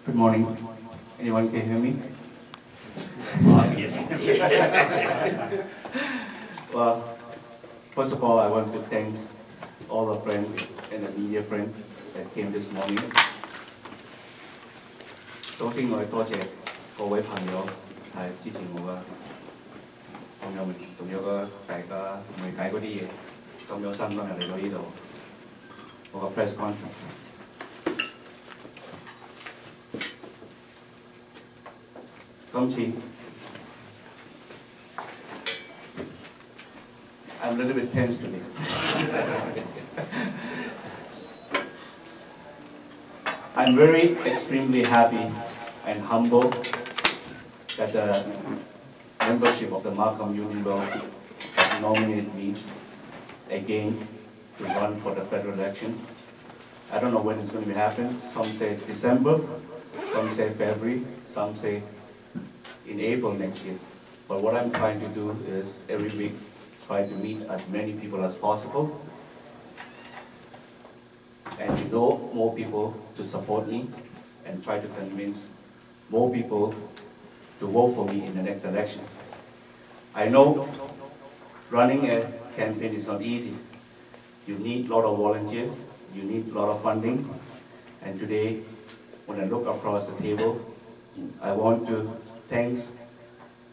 Good morning. Anyone can hear me? Yes. Well, first of all, I want to thank all the friends and the media friends that came this morning. 首先我多謝各位朋友係支持我嘅朋友們，仲有個大家媒體嗰啲嘢咁有心今日嚟到呢度，我個 press conference。今次 I'm a little bit tense today. I'm very extremely happy and humble that the membership of the Markham Union has nominated me again to run for the federal election. I don't know when it's going to be happening. Some say December, some say February, some say in April next year. But what I'm trying to do is every week try to meet as many people as possible and to know more people to support me and try to convince more people to vote for me in the next election. I know running a campaign is not easy. You need a lot of volunteers, you need a lot of funding, and today when I look across the table, I want to thank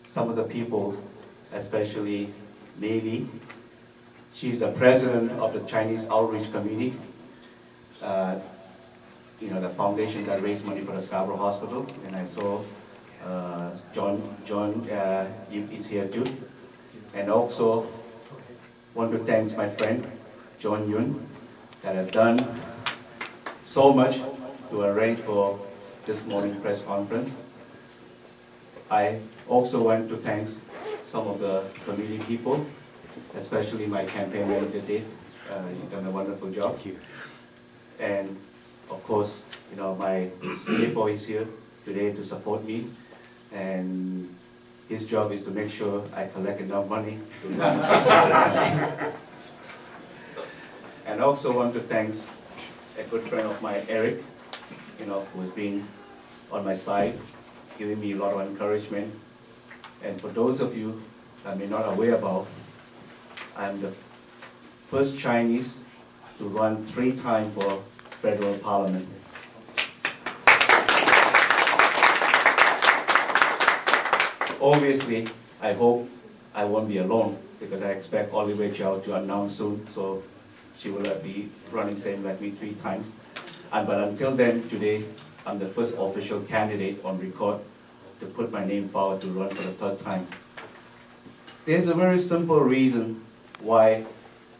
some of the people, especially Li. She's the president of the Chinese Outreach Committee, the foundation that raised money for the Scarborough Hospital. And I saw John Yip is here too. And also want to thank my friend John Yun that have done so much to arrange for this morning press conference. I also want to thank some of the committee people, especially my campaign manager Dave. You've done a wonderful job. And of course, my CFO is here today to support me, and his job is to make sure I collect enough money to run. And also want to thank a good friend of mine, Eric, who has been on my side, giving me a lot of encouragement. And for those of you that may not aware about, I'm the first Chinese to run 3 times for federal parliament. Obviously, I hope I won't be alone because I expect Oliver Chow to announce soon, so she will be running same like me 3 times. But until then, today, I'm the first official candidate on record to put my name forward to run for the 3rd time. There's a very simple reason why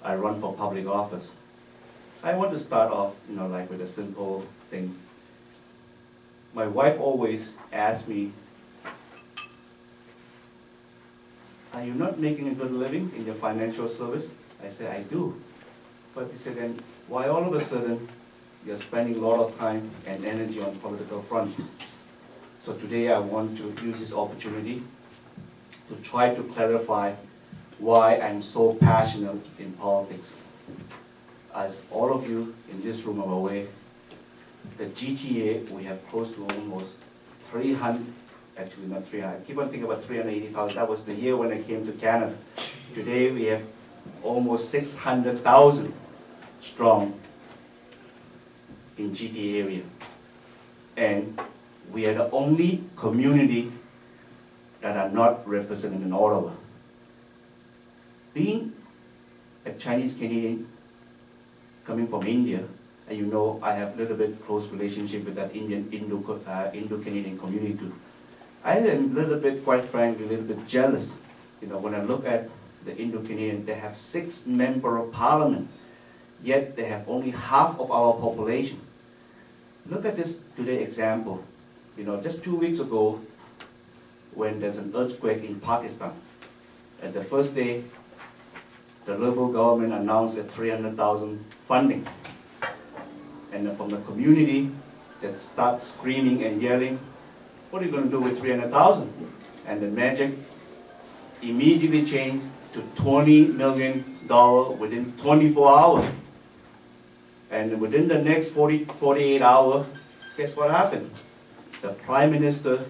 I run for public office. I want to start off, with a simple thing. My wife always asks me, are you not making a good living in your financial service? I say, I do. But he said, then why all of a sudden you're spending a lot of time and energy on political fronts? So today I want to use this opportunity to try to clarify why I'm so passionate in politics. As all of you in this room are aware, the GTA, we have close to almost 300, actually not 300, I keep on thinking about 380,000. That was the year when I came to Canada. Today we have almost 600,000 strong in GTA area. And we are the only community that are not represented in Ottawa. Being a Chinese Canadian coming from India, and I have a little bit close relationship with that Indo-Canadian community too. I am a little bit, quite frankly, a little bit jealous. When I look at the Indo-Canadian, they have 6 members of parliament, yet they have only half of our population. Look at this today example. Just 2 weeks ago, when there's an earthquake in Pakistan, at the first day, the Liberal government announced a 300,000 funding. And then from the community, they start screaming and yelling, what are you going to do with 300,000? And the magic immediately changed to $20 million within 24 hours. And within the next 48 hours, guess what happened? the Prime Minister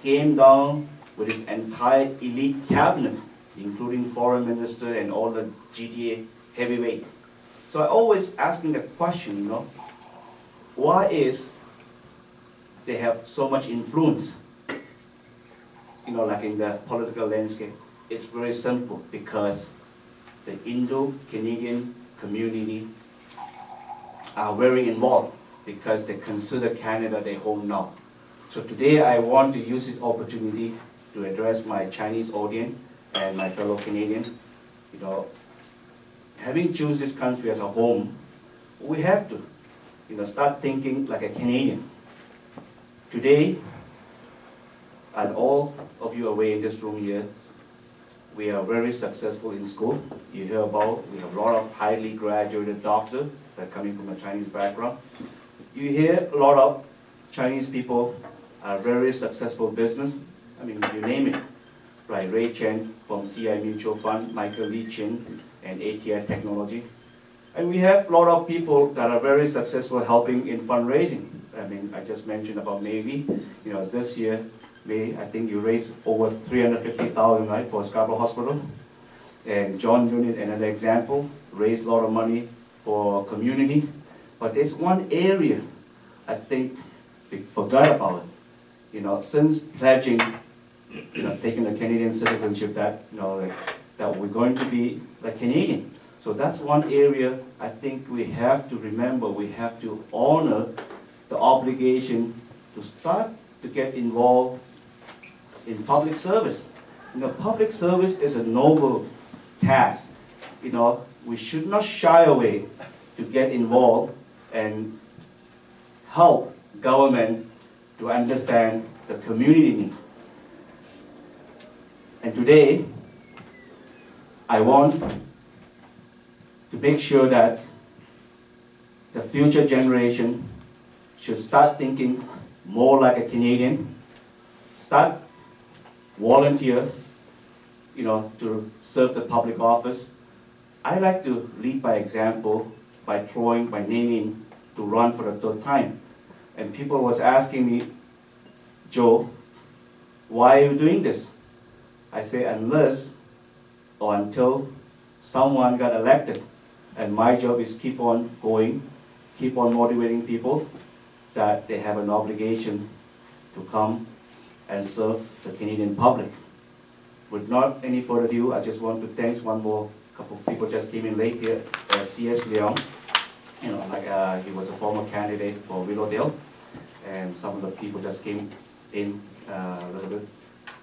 came down with his entire elite cabinet, including Foreign Minister and all the GTA heavyweight. So I always asking the question, you know, why is they have so much influence, you know, like in the political landscape? It's very simple, because the Indo-Canadian community are very involved, because they consider Canada their home now. So today I want to use this opportunity to address my Chinese audience and my fellow Canadian. You know, having chosen this country as a home, we have to, you know, start thinking like a Canadian. Today, as all of you away in this room here, we are very successful in school. You hear about, we have a lot of highly graduated doctors that are coming from a Chinese background. You hear a lot of Chinese people are very successful business. I mean, you name it, right? Ray Chen from CI Mutual Fund, Michael Lee Chin, and ATI Technology. And we have a lot of people that are very successful helping in fundraising. I mean, I just mentioned about Navy. You know, this year, May, I think you raised over $350,000, right, for Scarborough Hospital. And John Unit, another example, raised a lot of money for community. But there's one area I think we forgot about. You know, since pledging, you know, taking the Canadian citizenship, that, you know, like, that we're going to be like Canadian. So that's one area I think we have to remember. We have to honor the obligation to start to get involved in public service. You know, public service is a noble task. You know, we should not shy away to get involved and help government to understand the community need. And today, I want to make sure that the future generation should start thinking more like a Canadian, start volunteer, you know, to serve the public office. I like to lead by example by naming to run for the third time. And people was asking me, Joe, why are you doing this? I say, unless or until someone got elected. And my job is keep on going, keep on motivating people that they have an obligation to come and serve the Canadian public. With not any further ado, I just want to thank one more couple of people just came in late here, C.S. Leong. You know, like he was a former candidate for Willowdale, and some of the people just came in a little bit.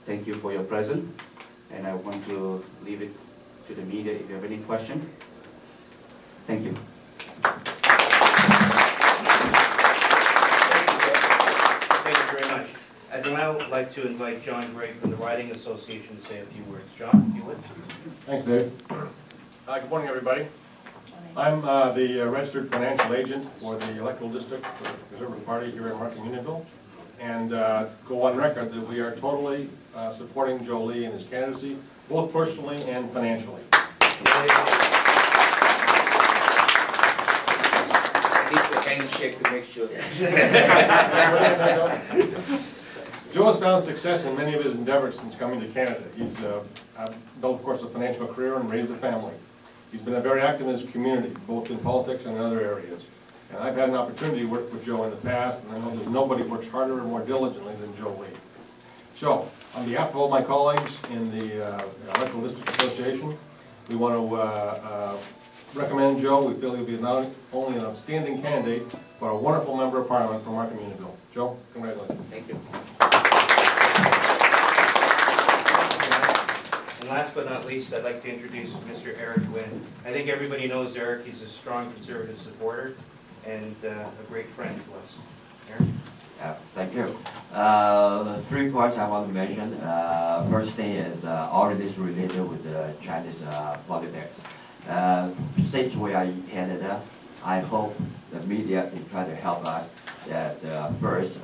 Thank you for your presence, and I want to leave it to the media if you have any question. Thank you. Thank you very much. I'd now like to invite John Gray from the Riding Association to say a few words. John, if you would. Thanks, Dave. Good morning, everybody. I'm the registered financial agent for the electoral district for the Conservative Party here in Markham Unionville, and go on record that we are totally supporting Joe Li in his candidacy, both personally and financially. Handshake to make sure. Joe has found success in many of his endeavors since coming to Canada. He's built, of course, a financial career and raised a family. He's been very active in his community, both in politics and in other areas. And I've had an opportunity to work with Joe in the past, and I know that nobody works harder and more diligently than Joe Li. So, on behalf of all my colleagues in the Electoral District Association, we want to recommend Joe. We feel he'll be not only an outstanding candidate, but a wonderful member of Parliament from Markham Unionville. Joe, congratulations. Thank you. And last but not least, I'd like to introduce Mr. Eric Nguyen. I think everybody knows Eric. He's a strong Conservative supporter and a great friend to us. Eric? Thank you. 3 points I want to mention. First thing is all of this related with the Chinese politics. Since we are in Canada, I hope the media can try to help us that first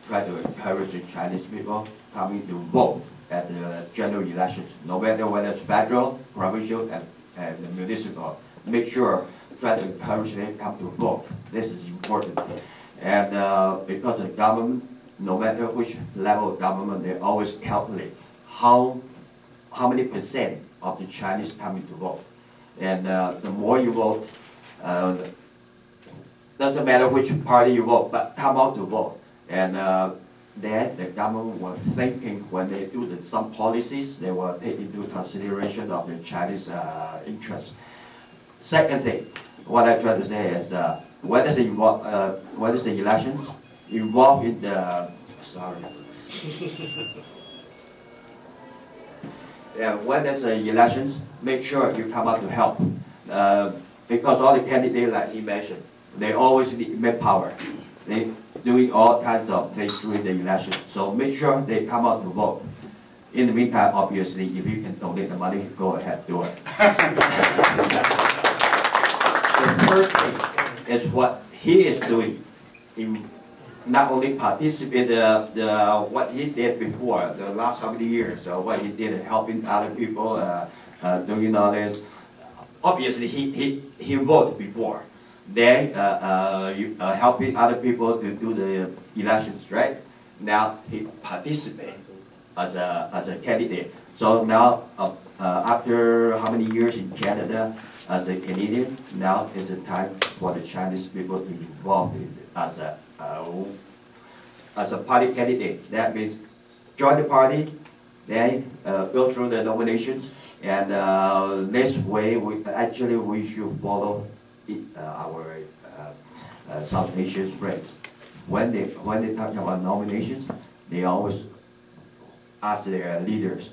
try to encourage the Chinese people coming to vote at the general elections, no matter whether it's federal, provincial, and municipal. Make sure, try to encourage them to come to vote. This is important. And because the government no matter which level of government, they always calculate how many percent of the Chinese coming to vote. And the more you vote, doesn't matter which party you vote, but come out to vote. And then the government was thinking when they do some policies, they will take into consideration of the Chinese interests. Second thing, what I try to say is when is the elections involved in the yeah, when there's elections, make sure you come out to help. Because all the candidates, like he mentioned, they always need manpower. They doing all kinds of things during the election. So make sure they come out to vote. In the meantime, obviously, if you can donate the money, go ahead, do it. The third thing is what he is doing. He not only participate what he did before, the last how many years, what he did helping other people, doing all this. Obviously, he voted before. Then helping other people to do the elections, right? Now he participates as a candidate. So now, after how many years in Canada as a Canadian, now is the time for the Chinese people to involve as a party candidate. That means join the party, then go through the nominations, and this way we should follow our South Asian friends. When they talk about nominations, they always ask their leaders.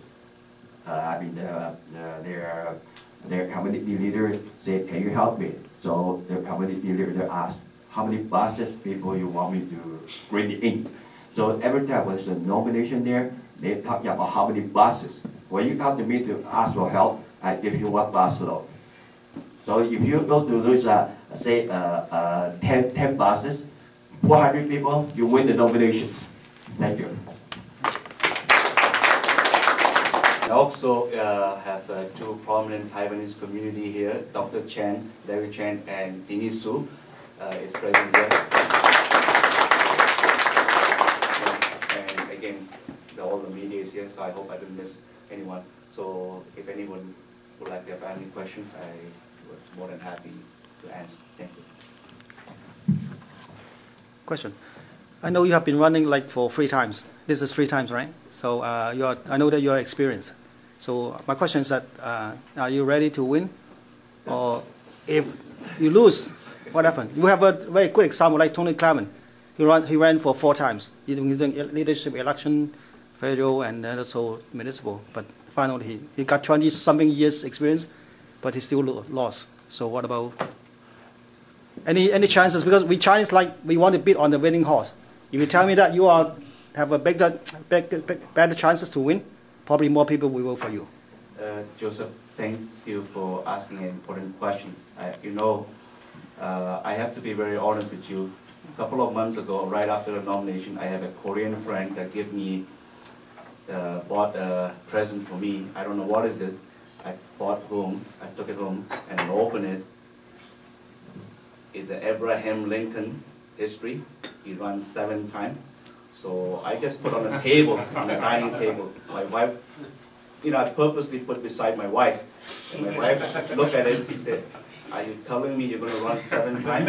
Their community leader say, "Can you help me?" So the community leader asks, "How many buses people you want me to bring in?" So every time there's a nomination there, they talk about how many buses. When you come to me to ask for help, I give you 1 bus load. So if you go to those, say, 10 buses, 400 people, you win the nominations. Thank you. I also have 2 prominent Taiwanese community here, Dr. Chen, Larry Chen, and Denise Su is present here. And again, all the media is here, so I hope I didn't miss anyone. So if anyone would like to have any questions, I was more than happy to answer. Thank you. Question. I know you have been running like for 3 times. This is 3 times, right? So I know that you are experienced. So my question is that, are you ready to win? Or if you lose, what happened? You have a very good example like Tony Clement. He ran for 4 times. He did leadership election, federal, and also municipal. But finally, he got 20-something years experience, but he still lost. So what about any chances? Because we Chinese we want to bid on the winning horse. If you tell me that you have a better chances to win, probably more people will vote for you. Joseph, thank you for asking an important question. I have to be very honest with you. A couple of months ago, right after the nomination, I have a Korean friend that bought a present for me. I don't know what is it. I took it home and I opened it. It's an Abraham Lincoln history. He ran 7 times. So I just put on the table, on the dining table. My wife, I purposely put beside my wife. And my wife looked at it, he said, "Are you telling me you're going to run 7 times?"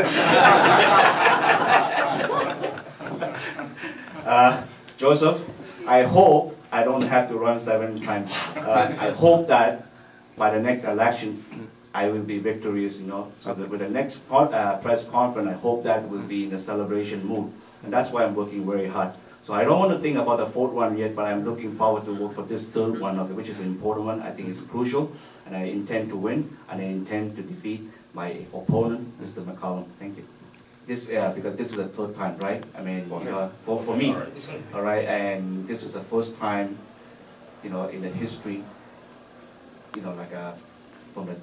Joseph, I hope I don't have to run 7 times. I hope that by the next election, I will be victorious, So with the next press conference, I hope that will be in a celebration mood. And that's why I'm working very hard. So I don't want to think about the 4th one yet, but I'm looking forward to work for this 3rd one, which is an important one. I think it's crucial, and I intend to win, and I intend to defeat my opponent, Mr. McCollum. Thank you. Because this is the 3rd time, right? I mean, for me, all right, and this is the first time, in the history, from the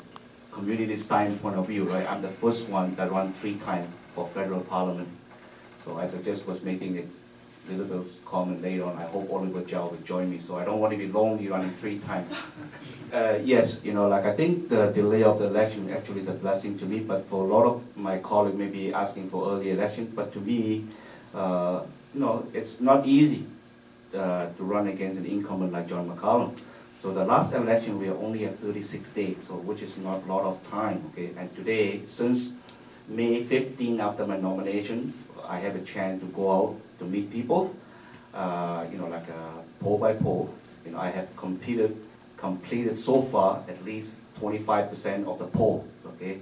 community time point of view, right? I'm the first one that ran 3 times for federal parliament. So as I just was making it a little bit comment later on, I hope Oliver Zhao will join me. So I don't want to be lonely running 3 times. Yes, I think the delay of the election actually is a blessing to me, but for a lot of my colleagues may be asking for early election. But to me, it's not easy to run against an incumbent like John McCallum. So the last election, we are only at 36 days, so which is not a lot of time, okay? And today, since May 15, after my nomination, I have a chance to go out to meet people, like poll by poll. I have completed so far at least 25% of the poll, okay?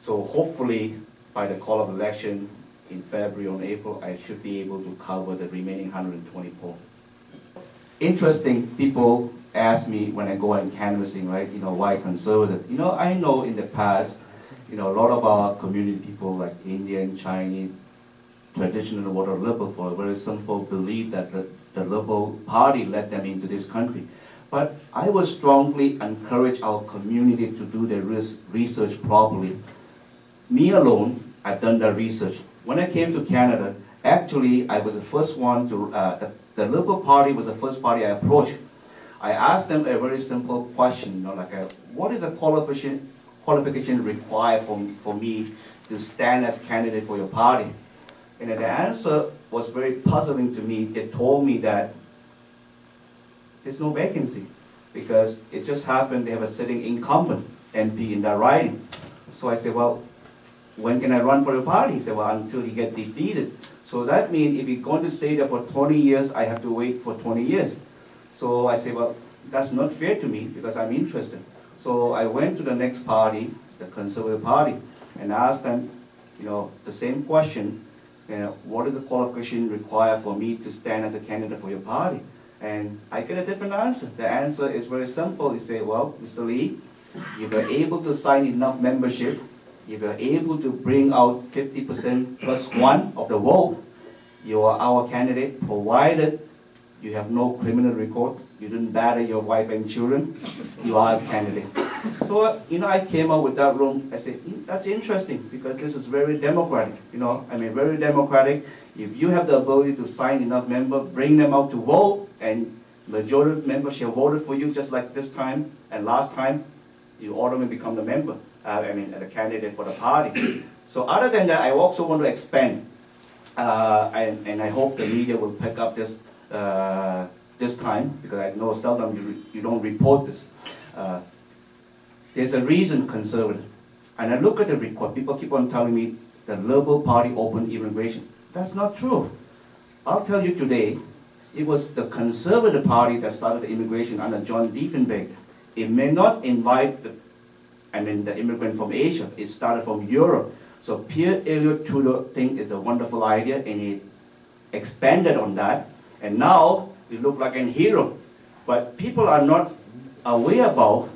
So hopefully, by the call of election in February or April, I should be able to cover the remaining 120 polls. Interesting, people ask me when I go out canvassing, right, why conservative? I know in the past, a lot of our community people like Indian, Chinese, traditionally voted Liberal for a very simple belief that the Liberal Party led them into this country. But I would strongly encourage our community to do their research properly. Me alone, I've done the research. When I came to Canada, actually, I was the first one to, the Liberal Party was the first party I approached. I asked them a very simple question, what is the qualification required for me to stand as candidate for your party? And the answer was very puzzling to me. They told me that there's no vacancy because it just happened they have a sitting incumbent MP in that riding. So I said, well, when can I run for the party? He said, well, until he gets defeated. So that means if he's going to stay there for 20 years, I have to wait for 20 years. So I said, well, that's not fair to me because I'm interested. So I went to the next party, the Conservative Party, and asked them, the same question, what is the qualification required for me to stand as a candidate for your party? And I get a different answer. The answer is very simple. They say, well, Mr. Li, if you're able to sign enough membership, if you're able to bring out 50% plus one of the vote, you are our candidate, provided you have no criminal record, you didn't batter your wife and children, you are a candidate. So, I came up with that room. I said, that's interesting because this is very democratic. Very democratic. If you have the ability to sign enough members, bring them out to vote, and majority of members have voted for you just like this time and last time, you automatically become the member, the candidate for the party. So other than that, I also want to expand, and I hope the media will pick up this this time, because I know seldom you don't report this. There's a reason conservative. And I look at the record, people keep on telling me the Liberal Party opened immigration. That's not true. I'll tell you today, it was the Conservative Party that started the immigration under John Diefenbach. It may not invite the immigrant from Asia. It started from Europe. So Pierre Elliott Trudeau think is a wonderful idea, and he expanded on that. And now we look like a hero. But people are not aware about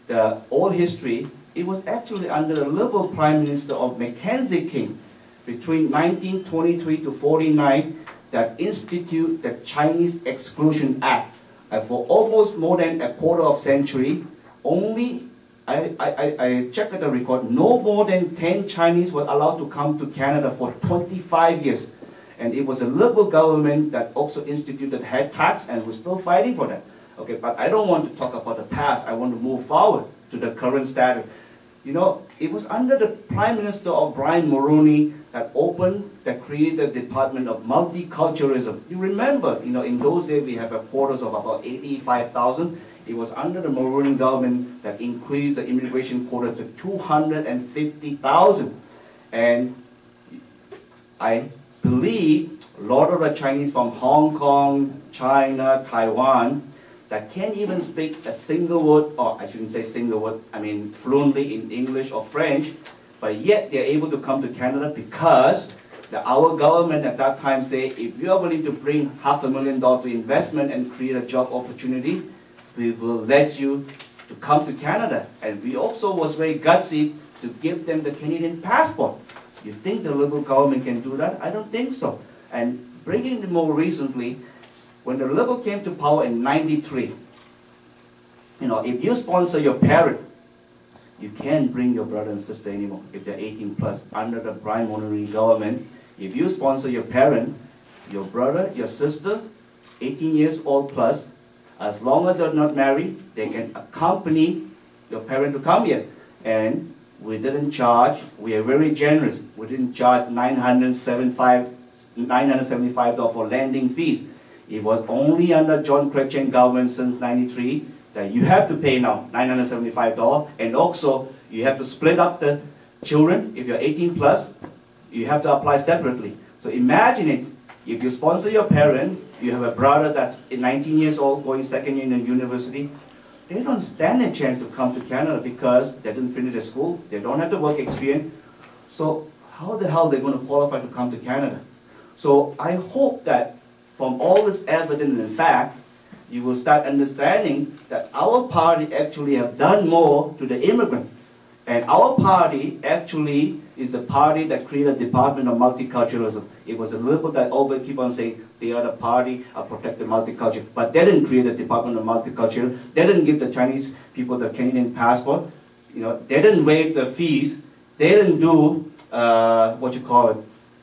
the old history. It was actually under the Liberal Prime Minister of Mackenzie King between 1923 to 49 that instituted the Chinese Exclusion Act. And for almost more than a quarter of a century, only, I checked the record, no more than 10 Chinese were allowed to come to Canada for 25 years. And it was a Liberal government that also instituted head tax, and we're still fighting for that. Okay, but I don't want to talk about the past. I want to move forward to the current status. It was under the Prime Minister of Brian Mulroney that created the Department of Multiculturalism. You remember, in those days we have a quotas of about 85,000. It was under the Mulroney government that increased the immigration quota to 250,000. And I believe a lot of the Chinese from Hong Kong, China, Taiwan, that can't even speak a single word, or I shouldn't say single word, fluently in English or French, but yet they're able to come to Canada because our government at that time said, if you are willing to bring $500,000 to investment and create a job opportunity, we will let you to come to Canada. And we also was very gutsy to give them the Canadian passport. You think the Liberal government can do that? I don't think so. And bringing it more recently, when the Liberal came to power in '93, if you sponsor your parent, you can't bring your brother and sister anymore if they're 18 plus. Under the Brian Mulroney government, if you sponsor your parent, your brother, your sister, 18 years old plus, as long as they're not married, they can accompany your parent to come here. And we didn't charge, we are very generous, we didn't charge $975 $975 for landing fees. It was only under John Chrétien government since '93 that you have to pay now $975, and also you have to split up the children. If you're 18 plus, you have to apply separately. So imagine it, if you sponsor your parent, you have a brother that's 19 years old going second year in university, they don't stand a chance to come to Canada because they didn't finish the school, they don't have the work experience. So how the hell are they going to qualify to come to Canada? So I hope that from all this evidence and fact, you will start understanding that our party actually have done more to the immigrant. And our party actually is the party that created the Department of Multiculturalism. It was a liberal that always keep on saying they are the party of protecting multicultural. But they didn't create the Department of Multicultural. They didn't give the Chinese people the Canadian passport. You know, they didn't waive the fees. They didn't do, what you call it,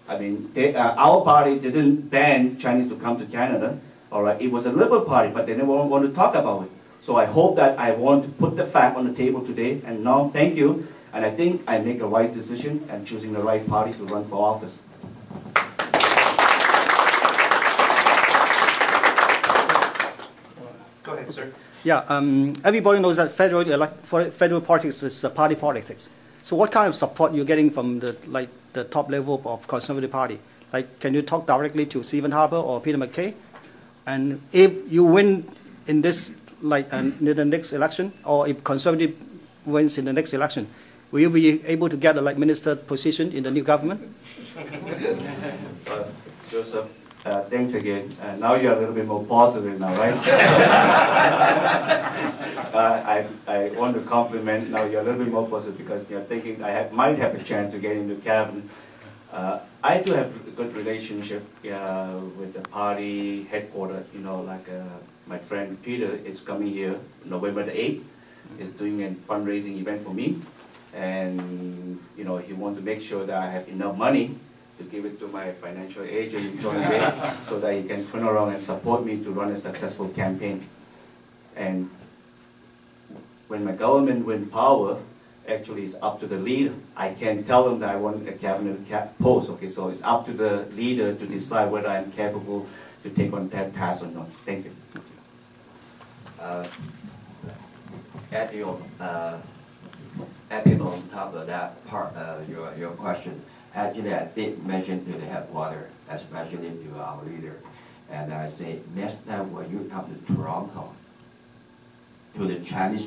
I mean, our party didn't ban Chinese to come to Canada. All right, it was a liberal party, but they didn't want to talk about it. So I hope that I want to put the fact on the table today. And now, thank you. And I think I make a right decision and choosing the right party to run for office. Go ahead, sir. Yeah, everybody knows that federal politics is party politics. So what kind of support you're getting from the top level of Conservative Party? Like, can you talk directly to Stephen Harper or Peter MacKay? And if you win in this, in the next election, or if Conservative wins in the next election, will you be able to get a minister position in the new government? Joseph, thanks again. Now you're a little bit more positive now, right? I want to compliment. Now you're a little bit more positive because you're thinking I might have a chance to get into cabinet. I do have a good relationship with the party headquarters. You know, my friend Peter is coming here November the 8th. He's doing a fundraising event for me. And, you know, he wants to make sure that I have enough money to give it to my financial agent, John Li, so that he can turn around and support me to run a successful campaign. And when my government win power, actually it's up to the leader. I can't tell them that I want a cabinet post, okay? So it's up to the leader to decide whether I'm capable to take on that task or not. Thank you. Adding on top of that part of your question, actually I did mention to the headquarters, especially to our leader, and I say next time when you come to Toronto, to the Chinese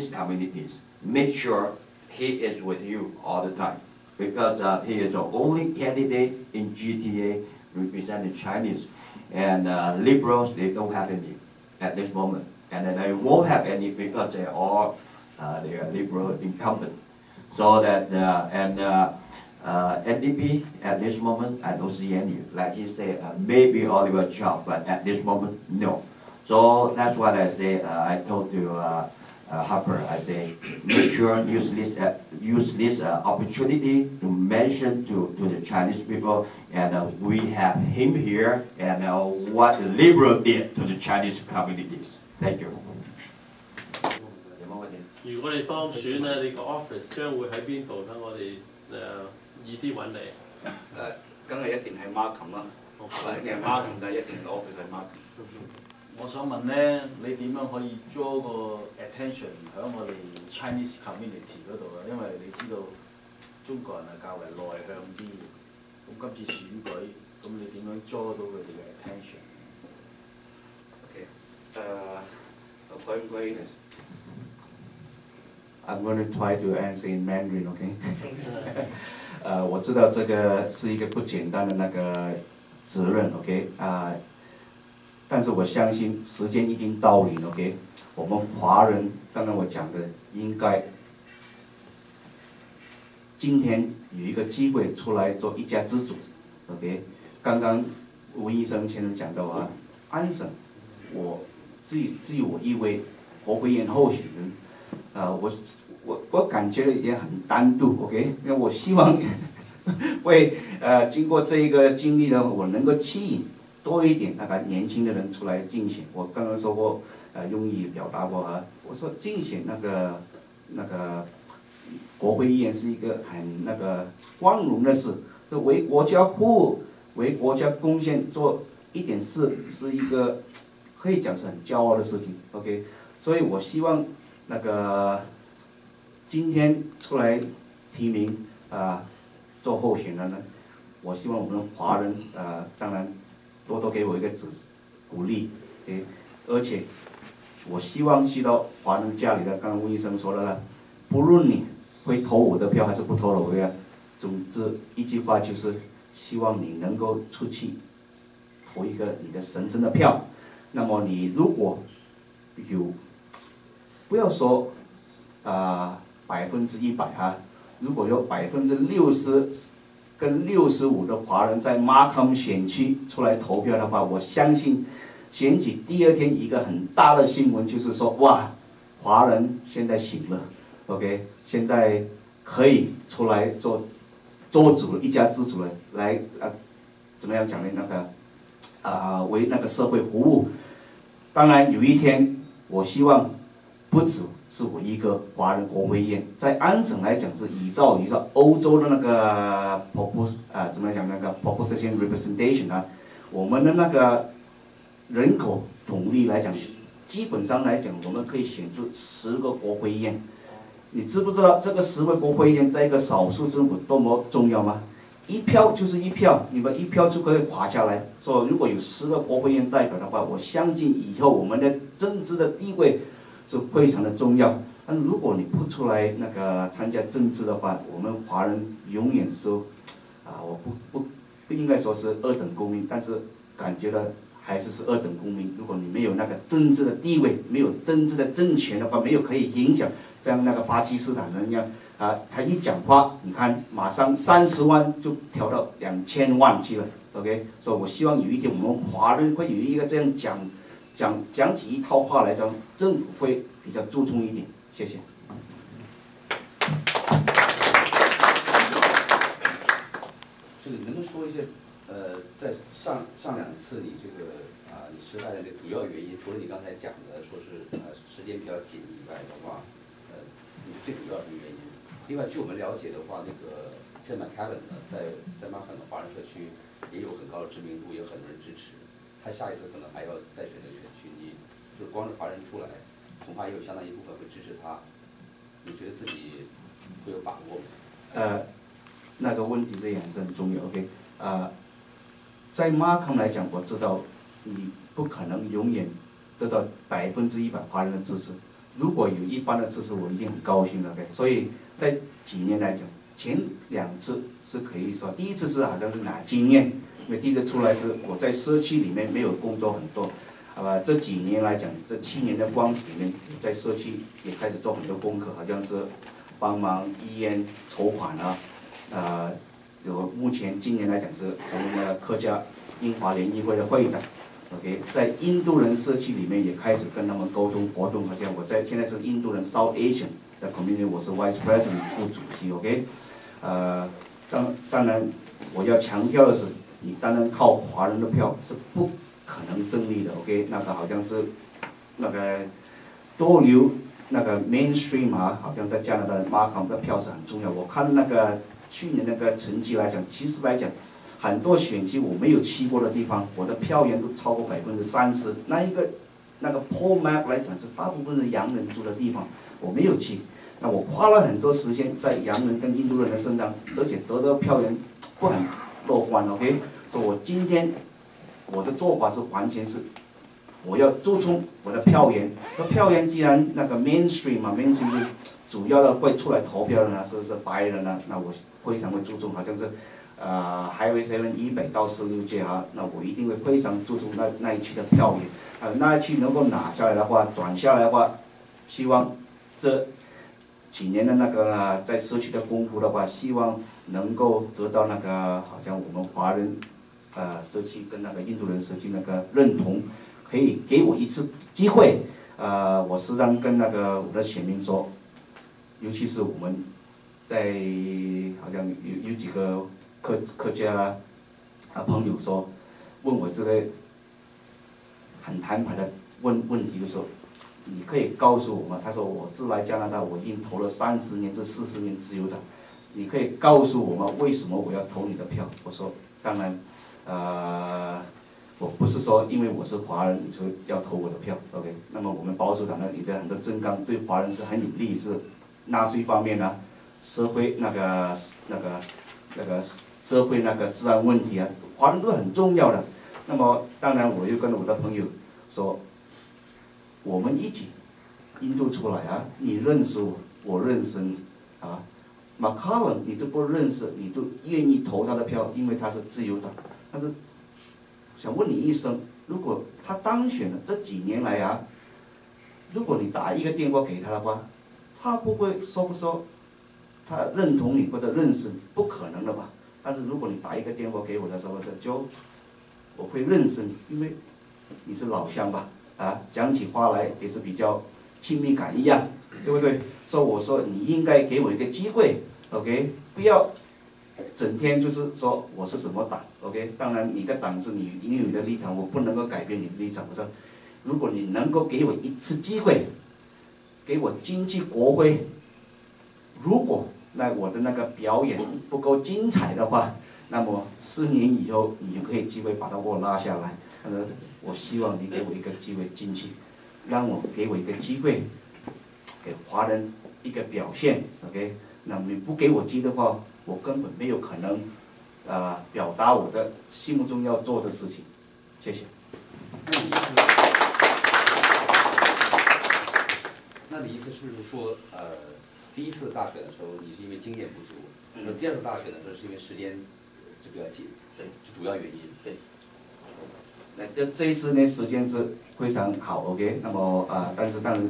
communities, make sure he is with you all the time, because he is the only candidate in GTA representing Chinese, and liberals, they don't have any at this moment, and they won't have any because they are liberal incumbent. So that NDP at this moment I don't see any. Like he said, maybe Oliver Chow, but at this moment no. So that's what I say. I told to Harper, I say, make sure use this opportunity to mention to the Chinese people, and we have him here, and what the liberal did to the Chinese communities. Thank you. 如果你當選咧，你個 office 將會喺邊度？等我哋易啲揾你。梗係一定係 Markham 啦，一定係 Markham，但係一定個 office 係 Markham。我想問咧，你點樣可以 draw 個 attention 喺我哋 Chinese community 嗰度啊？因為你知道中國人係較為內向啲嘅，咁今次選舉，咁你點樣 draw 到佢哋嘅 attention？ Okay. I'm going to try to answer in Mandarin, okay? 我知道这个是一个不简单的责任 ，OK？ 但是我相信时间一定到临 ，OK？ 我们华人，刚刚我讲的，应该今天有一个机会出来做一家之主 ，OK？ 刚刚吴医生先生讲到啊，安省，只有我一位国会议员候选人，我感觉也很单独 ，OK？ 因为我希望会经过这一个经历呢，我能够吸引多一点年轻的人出来竞选。我刚刚说过，用意表达过啊，我说竞选那个国会议员是一个很光荣的事，是为国家服务，为国家贡献做一点事，是一个可以讲是很骄傲的事情。OK， 所以我希望那个今天出来提名做候选人呢，我希望我们华人当然多多给我一个鼓励，而且我希望去到华人家里的，刚刚吴医生说了，不论你会投我的票还是不投我的票，总之一句话就是。希望你能够出去投一个你的神圣的票。那么你如果有，不要说100%哈，如果有60%跟65%的华人在Markham选区出来投票的话，我相信选举第2天一个很大的新闻就是说，哇，华人现在醒了 ，OK， 现在可以出来做主一家之主了，来怎么样讲呢？为那个社会服务。当然有一天，我希望不只是我一个华人国会议员，在安省来讲是依照欧洲的那个怎么讲那个 proportion representation 我们的那个人口统计来讲，基本上来讲我们可以选出10个国会议员。你知不知道这个10位国会议员在一个少数政府多么重要吗？一票就是一票，你们一票就可以垮下来。说如果有10个国会议员代表的话，我相信以后我们的政治的地位是非常的重要。但如果你不出来那个参加政治的话，我们华人永远说我不应该说是2等公民，但是感觉到还是2等公民。如果你没有那个政治的地位，没有政治的政权的话，没有可以影响。像那个巴基斯坦人一样他一讲话，你看马上30万就调到2000万去了 ，OK， 所以我希望有一天我们华人会有一个这样讲起一套话来讲，政府会比较注重一点。谢谢。这个能不能说一些在上2次你这个你失败的这个主要原因，除了你刚才讲的说是时间比较紧以外的话。最主要的原因。另外，据我们了解的话，那个现在 McCallan 呢，在曼哈顿华人社区也有很高的知名度，也有很多人支持。他下一次可能还要再选这个选区，你就是光是华人出来，恐怕也有相当一部分会支持他。你觉得自己会有把握吗？那个问题这也是很重要。OK， 在 Markham 来讲，我知道你不可能永远得到100%华人的支持。如果有一般的支持，我已经很高兴了。所以在几年来讲，前2次是可以说，第一次是好像是拿经验，因为第一次出来是我在社区里面没有工作很多，这几年来讲，这7年的光里面，在社区也开始做很多功课，好像是帮忙医院筹款目前今年来讲是成为了客家英华联谊会的会长。OK， 在印度人社区里面也开始跟他们沟通活动，好像现在是印度人 South Asian 的 community， 我是 Vice President 副主席 ，OK， 当然我要强调的是，你当然靠华人的票是不可能胜利的 ，OK， 那个好像是那个多留那个 mainstream 好像在加拿大的 Markham 的票是很重要。我看那个去年那个成绩来讲，其实来讲。很多选区我没有去过的地方，我的票源都超过30%。那个 poll map 来讲是大部分是洋人住的地方，我没有去。那我花了很多时间在洋人跟印度人的身上，而且得到票源不很乐观 ，OK。所以我今天我的做法是完全是，我要注重我的票源。那票源既然那个 mainstream mainstream 是主要的会出来投票的呢，是白人呢，那我非常会注重，好像是。Highway 7100到16届那我一定会非常注重那一期的票源，那一期能够拿下来的话，转下来的话，希望这几年的那个在社区的功夫的话，希望能够得到那个好像我们华人社区跟那个印度人社区那个认同，可以给我一次机会，我时常跟那个我的选民说，尤其是我们在好像有几个。客家朋友说，问我这个很坦白的问题的时候，你可以告诉我吗？他说我自来加拿大，我已经投了30年至40年自由党，你可以告诉我吗？为什么我要投你的票？我说当然，我不是说因为我是华人你就要投我的票 ，OK？ 那么我们保守党呢，里的很多政纲对华人是很有利，是纳税方面啊，社会那个社会治安问题啊，华人都很重要的。那么当然我又跟我的朋友说，我们一起印度出来啊，你认识我，我认识你啊。马卡伦你都不认识，你都愿意投他的票，因为他是自由党。但是想问你一声，如果他当选了，这几年来啊，如果你打一个电话给他的话，他不会说他认同你或者认识你，不可能的吧？但是如果你打一个电话给我的时候，我会认识你，因为你是老乡吧？啊，讲起话来也是比较亲密感一样，对不对？所以我说你应该给我一个机会 ，OK？ 不要整天就是说我是什么党 ，OK？ 当然你的党是你有你的立场，我不能够改变你的立场。我说，如果你能够给我一次机会，给我经济国徽，如果我的那个表演不够精彩的话，那么4年以后你就可以机会把它给我拉下来。但是我希望你给我一个机会进去，给我一个机会，给华人一个表现 ，OK？ 那你不给我机的话，我根本没有可能表达我的心目中要做的事情。谢谢。那你意思是不是说，第一次大选的时候你是因为经验不足，第二次大选的时候是因为时间就比较紧，对，是主要原因。对。那这一次呢，时间是非常好 ，OK？ 那么但是当然，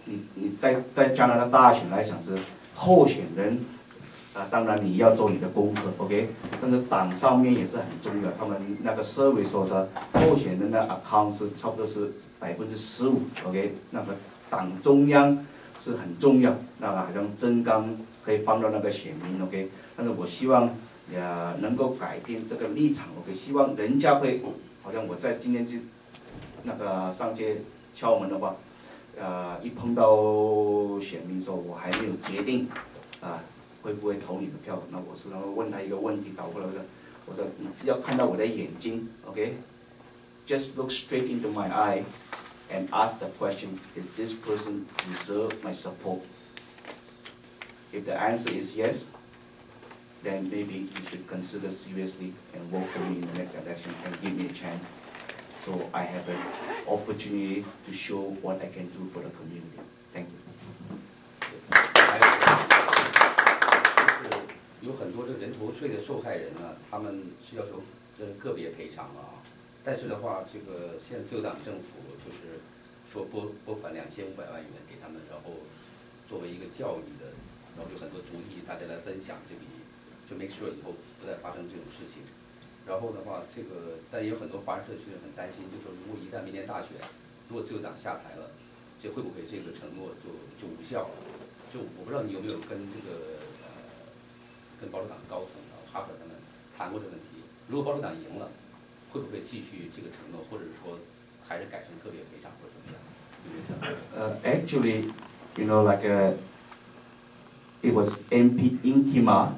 你在加拿大大选来讲是候选人当然你要做你的功课 ，OK？ 但是党上面也是很重要，他们那个survey说是候选人的 account 是差不多是15%，OK？ 那个党中央是很重要，那个好像政纲可以帮到那个选民 ，OK？ 但是我希望能够改变这个立场 ，OK？ 希望人家会。好像我在今天去上街敲门的话，一碰到选民说我还没有决定会不会投你的票，那我是问他一个问题，倒过来我说你只要看到我的眼睛 ，OK？Just look straight into my eye and ask the question: Is this person deserve my support? If the answer is yes, then maybe you should consider seriously and vote for me in the next election and give me a chance, so I have an opportunity to show what I can do for the community. Thank you. 有很多这人头税的受害人呢，他们是要求个别赔偿啊，但是的话，这个现在自由党政府就是说拨款2500万元给他们，然后作为一个教育的，然后有很多主意，大家来分享这笔。就 make sure 以后不再发生这种事情。然后的话，但也有很多华人社区很担心，就说如果一旦明年大选，如果自由党下台了，这会不会这个承诺就无效了？就我不知道你有没有跟跟保守党高层哈克他们谈过这个问题。如果保守党赢了，会不会继续这个承诺，或者是说还是改成个别赔偿或者怎么样？Actually, it was MP Intima,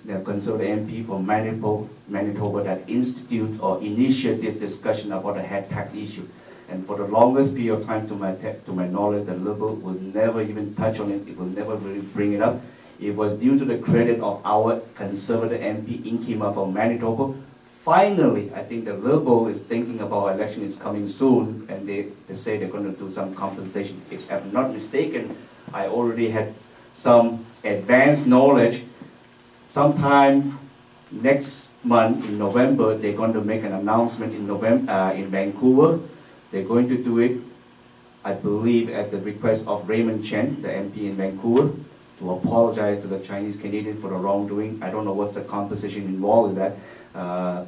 the Conservative MP from Manitoba that institute or initiate this discussion about the head tax issue. And for the longest period of time, to my knowledge, the Liberal will never even touch on it. It will never really bring it up. It was due to the credit of our Conservative MP Intima from Manitoba. Finally, I think the Liberal is thinking about election is coming soon, and they say they're going to do some compensation. If I'm not mistaken, I already had some advanced knowledge. Sometime next month in November, they're going to make an announcement in Vancouver. They're going to do it, I believe, at the request of Raymond Chen, the MP in Vancouver, to apologize to the Chinese Canadian for the wrongdoing. I don't know what's the composition involved with that,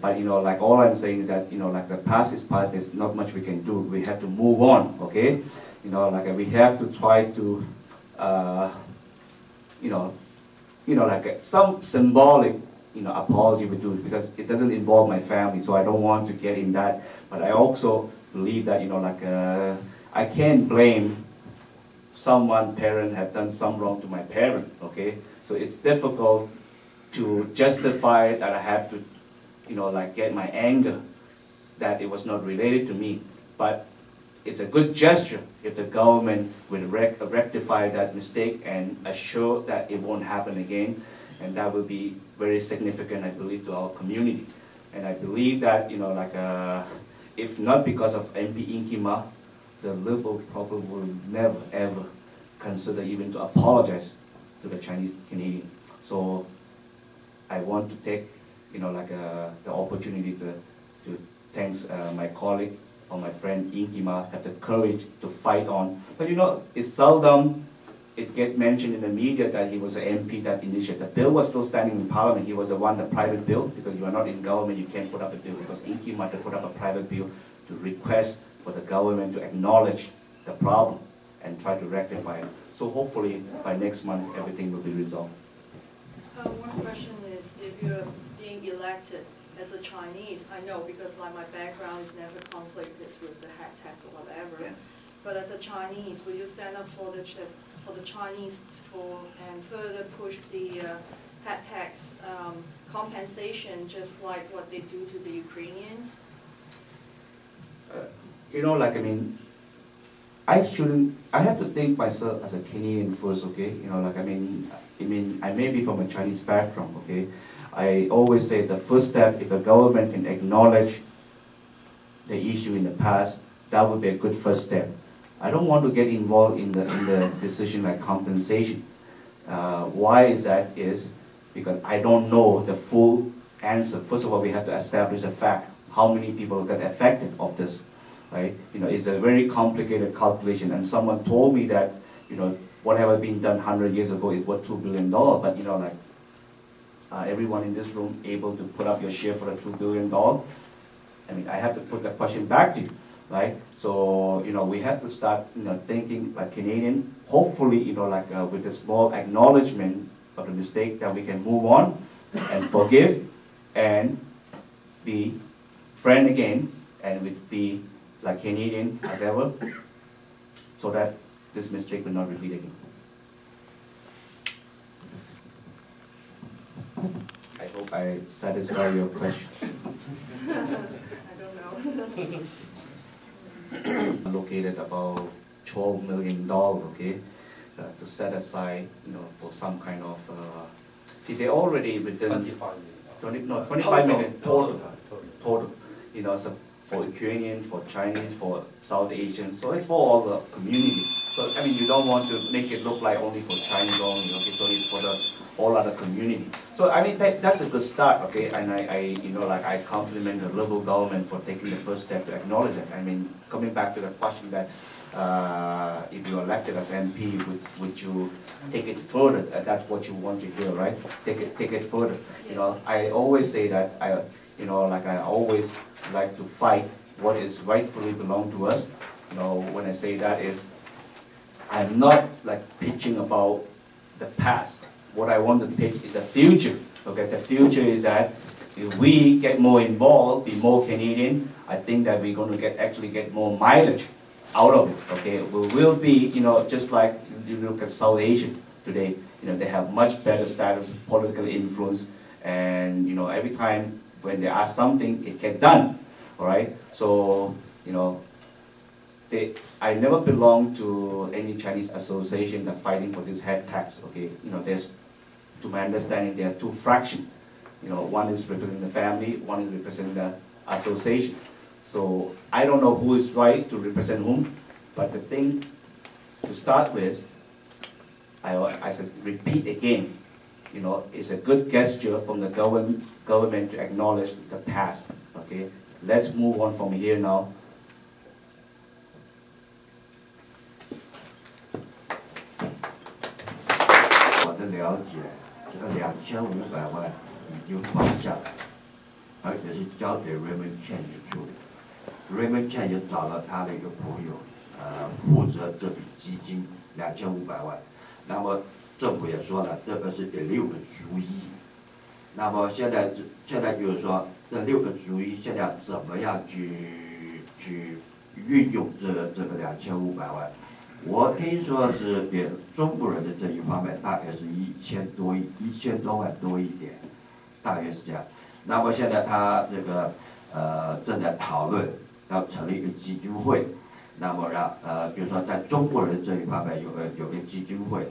but all I'm saying is that the past is past. There's not much we can do. We have to move on, okay? We have to try to, some symbolic, apology we do, because it doesn't involve my family, so I don't want to get in that. But I also believe that, I can't blame parent have done some wrong to my parent, okay? So it's difficult to justify that I have to like get my anger that it was not related to me. But it's a good gesture if the government will rectify that mistake and assure that it won't happen again. And that will be very significant, I believe, to our community. And I believe that, if not because of MP Inkima, the Liberal probably will never, ever consider even to apologize to the Chinese Canadian. So I want to take, the opportunity to thank my colleague or my friend Inkima have the courage to fight on. But it's seldom it gets mentioned in the media that he was an MP that initiated. The bill was still standing in Parliament. He was the one, the private bill, because you are not in government, you can't put up a bill, because Inkima had to put up a private bill to request for the government to acknowledge the problem and try to rectify it. So hopefully by next month everything will be resolved. One question is, if you're being elected as a Chinese, I know because my background is never conflicted with the head tax or whatever. Yeah. But as a Chinese, will you stand up for the Chinese and further push the head tax compensation, just like what they do to the Ukrainians? I have to think myself as a Canadian first, okay? I may be from a Chinese background, okay? I always say the first step, if the government can acknowledge the issue in the past, that would be a good first step. I don't want to get involved in the decision like compensation. Why is that? Is because I don't know the full answer. First of all, we have to establish a fact. How many people got affected of this, right? It's a very complicated calculation. And someone told me that, whatever been done 100 years ago is worth $2 billion. But everyone in this room able to put up your share for the $2 billion? I have to put the question back to you, right? So, we have to start, thinking like Canadian. Hopefully, with a small acknowledgement of the mistake, that we can move on and forgive and be friend again, and we'd be like Canadian as ever, so that this mistake will not repeat again. I hope I satisfy your question. I don't know. Located about $12 million, okay, to set aside, for some kind of. See, they already within 25 million total. So for Ukrainian, for Chinese, for South Asian, so it's for all the community. So you don't want to make it look like only for Chinese only, okay? So it's for the all other community. So that's a good start, okay? And I compliment the local government for taking the first step to acknowledge it. Coming back to the question that if you're elected as MP, would you take it further? That's what you want to hear, right? Take it further. I always say that I always like to fight what is rightfully belong to us. When I say that is, I'm not pitching about the past. What I want to pitch is the future. Okay, the future is that if we get more involved, be more Canadian, I think that we're going to actually get more mileage out of it. Okay, we will be, just like you look at South Asia today, they have much better status, political influence, and every time when they ask something, it gets done. All right, so I never belonged to any Chinese association that fighting for this head tax. Okay, there's, to my understanding, there are two fractions. One is representing the family, one is representing the association. So I don't know who is right to represent whom, but the thing to start with, I said, repeat again, it's a good gesture from the government to acknowledge the past. Okay, let's move on from here now.了解，这个2500万已经放下来，而且是交给 Raymond Chen 去处理。Raymond Chen 也找了他的一个朋友，负责这笔基金2500万。那么政府也说了，这个是给6个族裔。那么现在就是说，这6个族裔现在怎么样去运用这个2500万？我听说是给中国人的这一方面大概是1000多万多一点，大约是这样。那么现在他这个正在讨论要成立一个基金会，那么比如说在中国人这一方面有个基金会，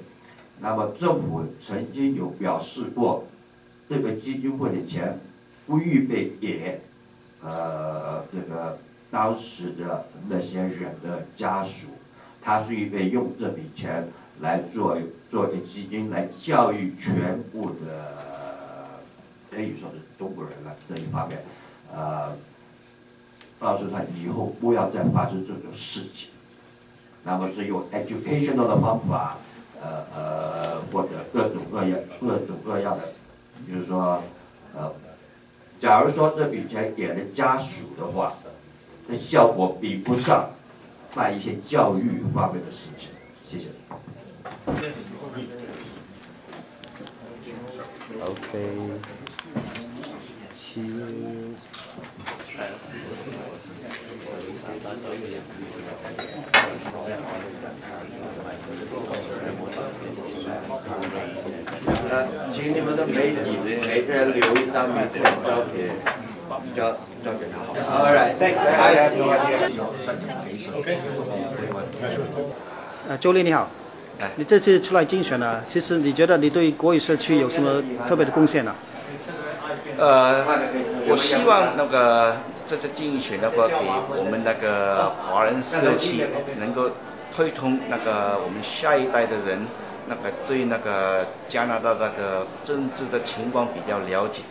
那么政府曾经有表示过，这个基金会的钱不预备给这个当时的那些人的家属，他是预备用这笔钱来做一个基金来教育全部的，可以说是中国人了这一方面，告诉他以后不要再发生这种事情，那么是用 educational 的方法，或者各种各样的，比如说假如说这笔钱给了家属的话，的效果比不上办一些教育方面的事情。谢谢。OK，请你们的媒体每个人留一张名片交给他好。All right, thanks. Joe Li 你好，你这次出来竞选呢，其实你觉得你对国语社区有什么特别的贡献呢？我希望那个这次竞选的话，给我们那个华人社区能够推动那个我们下一代的人，那个对那个加拿大那个政治的情况比较了解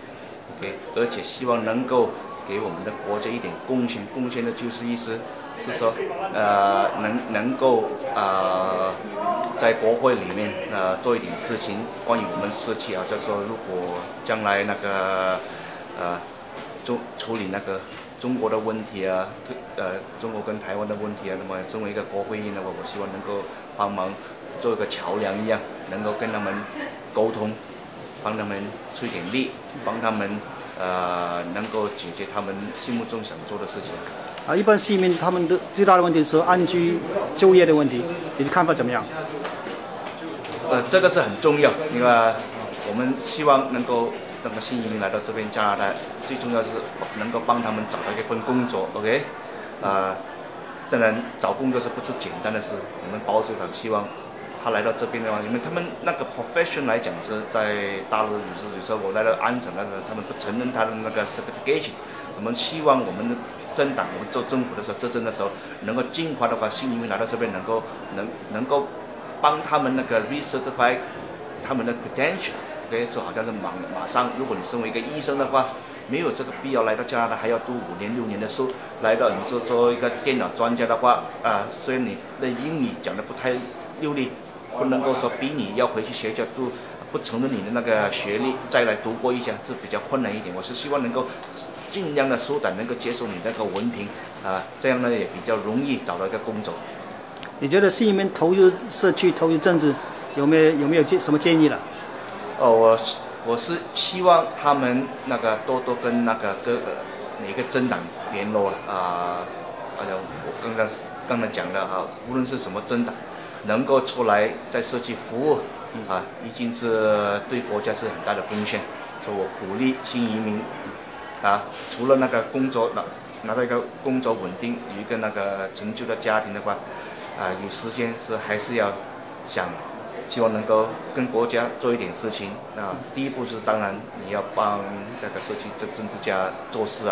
，OK， 而且希望能够给我们的国家一点贡献。贡献的就是意思是说，能够在国会里面做一点事情，关于我们社区啊，就是说如果将来那个处理那个中国的问题啊，中国跟台湾的问题啊，那么身为一个国会议员的话，我希望能够帮忙做一个桥梁一样，能够跟他们沟通，帮他们出点力，帮他们能够解决他们心目中想做的事情。一般市民他们的最大的问题是安居就业的问题，你的看法怎么样？这个是很重要，因为我们希望能够那个新移民来到这边加拿大，最重要是能够帮他们找到一份工作 ，OK？ 当然找工作是不是简单的事，我们保守党希望他来到这边的话，因为他们那个 profession 来讲是在大陆有时候我来到安省那个，他们不承认他的那个 certification， 我们希望我们的政党，我们做政府的时候，执政的时候，能够尽快的话，新移民来到这边能够帮他们那个 recertify 他们的 credential， 就好像是马上，如果你身为一个医生的话，没有这个必要来到加拿大还要读5年6年的书，来到你是作为一个电脑专家的话，虽然你的英语讲得不太流利，不能够说逼你要回去学校读，不承认你的那个学历再来读过一下，这比较困难一点。我是希望能够尽量的缩短，能够接受你那个文凭，这样呢也比较容易找到一个工作。你觉得新移民投入社区、投入政治，有没有什么建议了？我是希望他们那个多跟那个每个政党联络好像我刚才讲的无论是什么政党，能够出来在社区服务已经是对国家是很大的贡献。所以我鼓励新移民除了那个工作拿到一个工作稳定，有一个那个成就的家庭的话，有时间还是要希望能够跟国家做一点事情。第一步是当然你要帮那个社区的政治家做事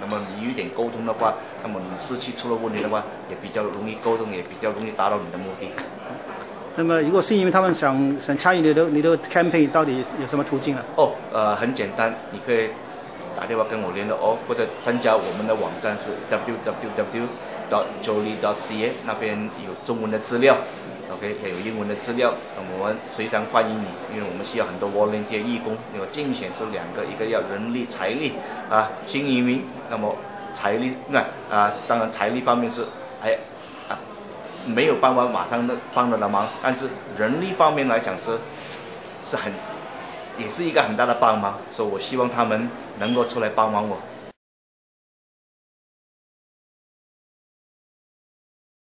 那么你有一点沟通的话，那么你社区出了问题的话，也比较容易沟通，也比较容易达到你的目的。那么如果新移民他们想参与你的 campaign， 到底有什么途径呢？很简单，你可以打电话跟我联络或者参加我们的网站是 www.joeli.ca， 那边有中文的资料。OK， 也有英文的资料，我们随时欢迎你，因为我们需要很多 volunteer 义工。因为竞选是2个，一个要人力、财力新移民，那么财力当然财力方面是没有办法马上帮得了忙，但是人力方面来讲也是一个很大的帮忙，所以我希望他们能够出来帮忙我。